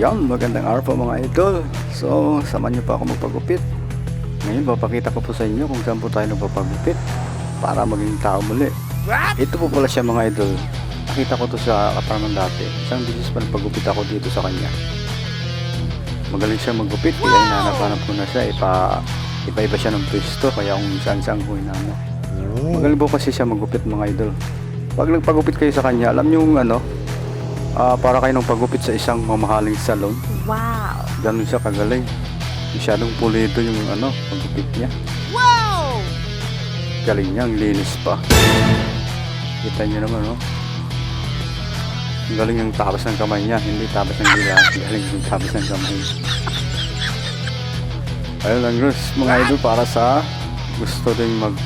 Yan, magandang araw po mga idol. So, samahan niyo pa ako magpagupit. Ngayon, papakita ko po sa inyo kung saan po tayo nagpapagupit para maging tao muli. Ito po pala siya mga idol. Nakita ko to sa kaparang dati. Isang business pa nagpagupit ako dito sa kanya. Magaling siya maggupit, kaya hinahanap-hanap ko na siya. Iba-iba siya ng pwesto, kaya kung saan-saan ko hinahanap. Magaling po kasi siya maggupit mga idol. Pag nagpagupit kayo sa kanya, alam niyo yung para kayo nang pagupit sa isang mamahaling salon. Wow! Ganun siya kagaling. Masyadong pulido yung pagupit niya. Wow! Galing niya, ang linis pa. Kita niyo naman, Ang galing yung tabas ng kamay niya, hindi tabas ng dila. Galing yung tabas ng kamay. Ayun lang guys, mga idol, para sa gusto din maging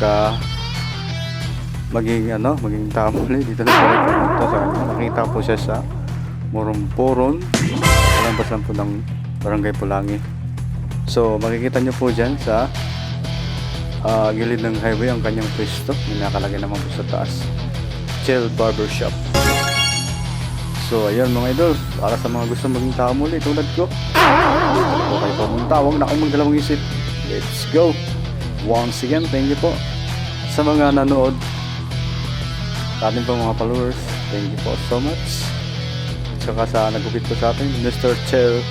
tao ulit. Dito na siya nagpunta sa kanya. Nakita po siya sa Moromporon, kalambasan po ng Barangay Pulangi. So makikita nyo po dyan sa gilid ng highway ang kanyang pwesto. May nakalagay naman po sa taas, Chel Barbershop. So ayun mga idol, para sa mga gusto maging tao muli tulad ko, okay po mong tawag na kayo magdalawang isip. Let's go! Once again, thank you po sa mga nanood, sa ating po mga followers. Thank you po so much. Saka sa nagupit po sa atin, Mr. Chel